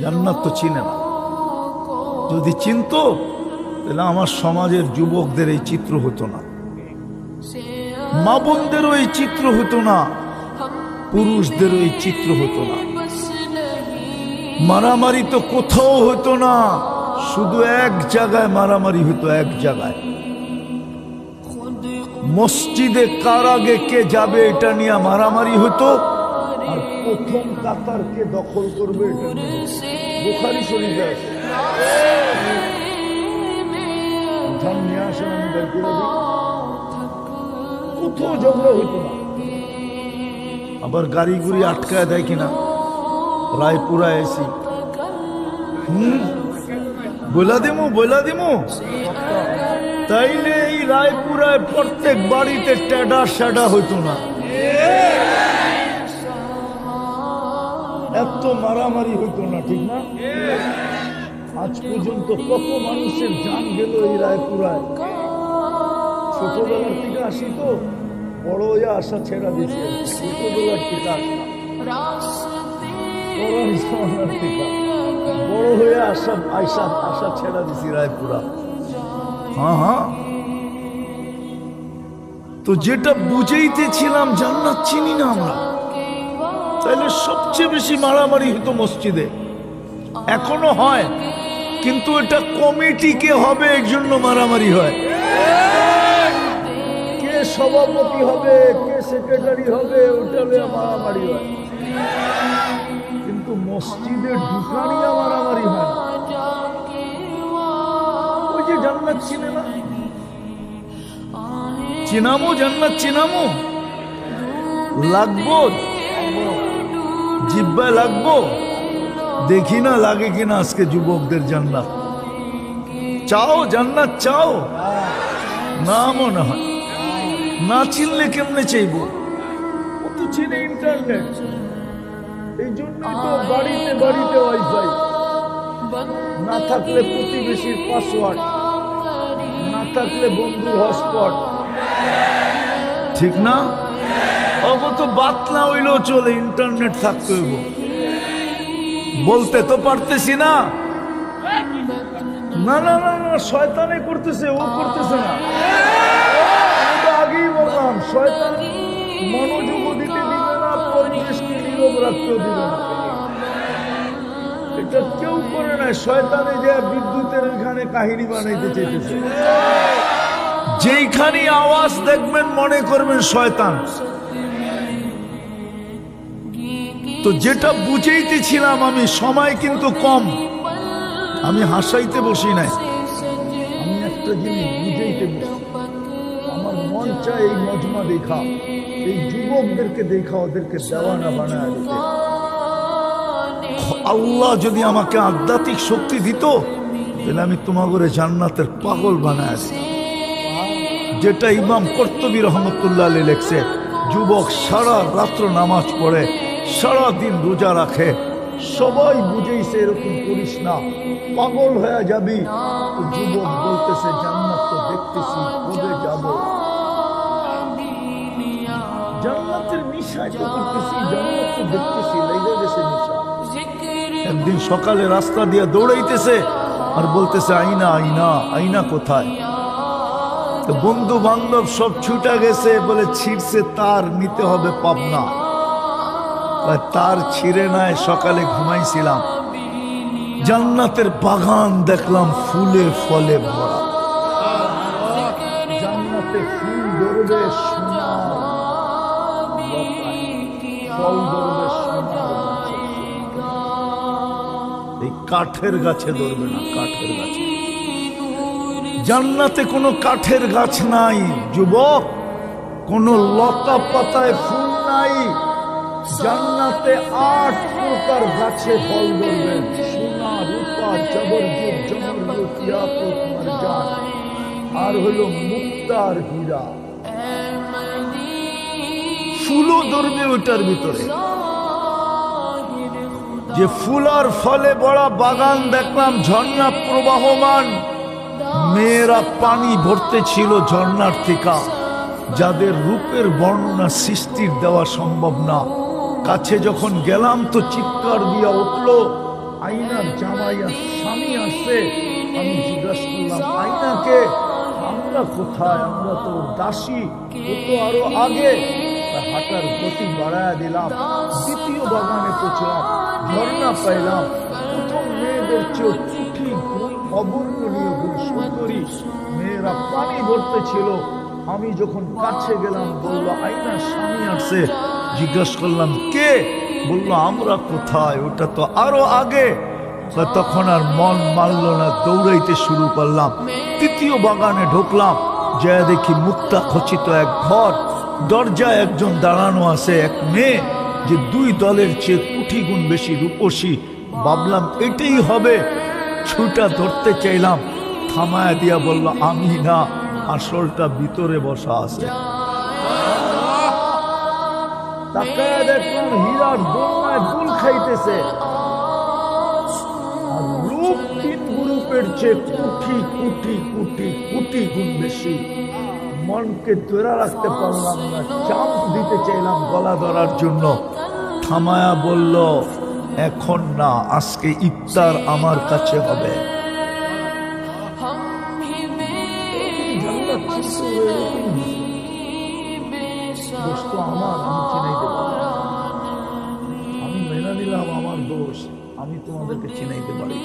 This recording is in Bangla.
জান্নাত তো চিনে না। যদি চিনতো তাহলে আমার সমাজের যুবকদের এই চিত্র হতো না, মা বোনদেরও এই চিত্র হতো না, পুরুষদেরও এই চিত্র হতো না। মারামারি তো কোথাও হতো না, শুধু এক জায়গায় মারামারি হতো, এক জায়গায়। মসজিদে কার আগে কে যাবে এটা নিয়ে মারামারি হতো, আর প্রথম কাতার কে দখল করবে এটা নিয়ে। বুখারী শরীফে আছে। নিয়ে আসেন, আমি বের করে দিই। কোথাও ঝগড়া হইতো না। আবার গাড়ি গুড়ি আটকায় দেয় কিনা, রায়পুরা এসি বইলা দিমু তাইলে এই রায়পুরায় প্রত্যেক বাড়িতে টেডা সেডা হইতো না, এত মারামারি হইতো না, ঠিক না? আজ পর্যন্ত কত মানুষের জান গেল এই রায়পুরায়। ছোটবেলার থেকে আসি তো, বড় হয়ে আসা ছেড়া দিচ্ছে। ছোটবেলার থেকে বড় হয়ে আসা ছেড়া দিছি রায়পুরা। হ্যাঁ, তো যেটা বুঝেইতেছিলাম জান্নাত চিনি না আমরা, তাইলে সবচেয়ে বেশি মারামারি হতো মসজিদে। এখনো হয়, কিন্তু এটা কমিটি কে হবে এর জন্য মারামারি হয়। কে সভাপতি হবে, কে সেক্রেটারি হবে, ওটা মারামারি হয়। কিন্তু মসজিদে ঢুকানিয়া মারামারি হয় না। ওই যে জান্নাত চিনে না, চিনামো জান্নাত চিনামো, লাগবো জিব্বায় লাগবো, দেখি না লাগে কিনা আজকে যুবকদের জান্নাত। চাও জান্নাত চাও না, মনে হয় না চিনলে কেমনে চাইবো? ও তো চিনে ইন্টারনেট, এই জন্যই তো বাড়িতে বাড়িতে ওয়াইফাই, না থাকলে প্রতিবেশীর পাসওয়ার্ড, না থাকলে বন্ধুর হটস্পট, ঠিক না? অগত বাত না হইলেও চলে, ইন্টারনেট থাকতে হইব। বলতে তো পারতেছি না, না না না না, শয়তানে করতেছে, ও করতেছে না। আগেই বললাম, শয়তান মনোযোগ দিতে দিবে না, পরিবেশকে নীরব রাখতেও দিবে না। এটা কেউ করে না। শয়তানে যে বিদ্যুতের ওইখানে কাহিনী বানাইতে চেয়েছে, যেইখানে আওয়াজ দেখবেন মনে করবেন শয়তান। তো যেটা বুঝাইতেছিলাম আমি, সময় কিন্তু কম, আমি হাসাইতে বসি নাই, আমি একটা জিনিস বুঝাইতে বসি। আমার মন চায় এই মজমা দেখা, এই যুবকদেরকে দেখা, ওদেরকে দেওয়ানা বানায় দিতে। আল্লাহ যদি আমাকে আধ্যাত্মিক শক্তি দিত, তাহলে আমি তোমাগরে জান্নাতের পাগল বানায় দিতাম। যেটা ইমাম কর্তুবী রহমতুল্লাহ আলাইহি লেখছে, যুবক সারা রাত্র নামাজ পড়ে, সারা দিন রোজা রাখে, সবাই বুঝেইছে এরকম করিস না, পাগল হয়ে যাবি। তো যুবক বলতেছে জান্নাত তো দেখতেছি, কবে যাব? জান্নাতের নিশায় তো করতেছি, জান্নাত তো দেখতেছি, লেগে গেছে নিশা। একদিন সকালে রাস্তা দিয়ে দৌড়াইতেছে আর বলতেছে আইনা আইনা, আইনা কোথায়? তো বন্ধু বান্ধব সব ছুটা গেছে, বলে ছিঁড়ছে তার, নিতে হবে পাবনা। তার ছিঁড়ে নাই, সকালে ঘুমাইছিলাম, জান্নাতের বাগান দেখলাম ফুলে ফলে ভরা। জান্নাতে ফুল ধরবে সোনার, ফল ধরবে সোনার, এই কাঠের গাছে ধরবে না, কাঠের গাছে। জান্নাতে কোনো কাঠের গাছ নাই যুবক, কোনো লতা পাতায় ফুল নাই। জান্নাতে 8 প্রকার গাছে ফল ধরবেন, সোনা, রূপা, জবরদস্ত, জমরদস্ত, ইয়াকুত, মারজান, আর হলো মুক্তার হীরা। ফুলও ধরবে ওটার ভিতরে। যে ফুল আর ফলে বড় বাগান দেখলাম, ঝর্ণা প্রবাহমান, মেয়েরা পানি ভরতে ছিল ঝর্ণার থেকে, যাদের রূপের বর্ণনা সৃষ্টির দেওয়া সম্ভব না, কাছে যখন গেলাম তো চিৎকার দিয়া উঠলো, আয়নার জামাই আর স্বামী আসছে। আমি জিজ্ঞাসা করলাম, আয়নাকে? আমরা কোথায়, আমরা তো দাসী, ও তো আরো আগে। হাঁটার গতি বাড়ায় দিলাম, দ্বিতীয় বাগানে পৌঁছলাম, ঝর্ণা পাইলাম। প্রথম মেয়েদের চেয়ে কুঠি গুণ, অবর্ণনীয় গুণ সুন্দরী মেয়েরা পানি ভরতে ছিল। আমি যখন কাছে গেলাম বললো, আয়নার স্বামী আসছে। জিজ্ঞাসা করলাম, কে? বললো, আমরা কোথায়, ওটা তো আরো আগে। তখন আর মন মানল না, দৌড়াইতে শুরু করলাম। তৃতীয় বাগানে ঢুকলাম, যা দেখি মুক্তা খচিত এক ঘর, দরজায় একজন দাঁড়ানো আছে, এক মেয়ে যে দুই দলের চেয়ে কোটি গুণ বেশি রূপসী। ভাবলাম এটাই হবে, ছুটা ধরতে চাইলাম, থামায় দিয়া বলল, আমি না, আসলটা ভিতরে বসা আছে। তাকায় দেখলাম হীরার দোলনায় দুল খাইতেছে, আর রূপ তিন গ্রুপের চেয়ে কোটি কোটি কোটি কোটি গুণ বেশি। মনকে ধরে রাখতে পারলাম না, চাপ দিতে চাইলাম গলা ধরার জন্য। থামায়া বলল, এখন না, আজকে ইফতার আমার কাছে হবে। আমার, আমি চিনাইতে পারি, আমি মেনে নিলাম আমার দোষ, আমি তোমাদেরকে চিনাইতে পারি।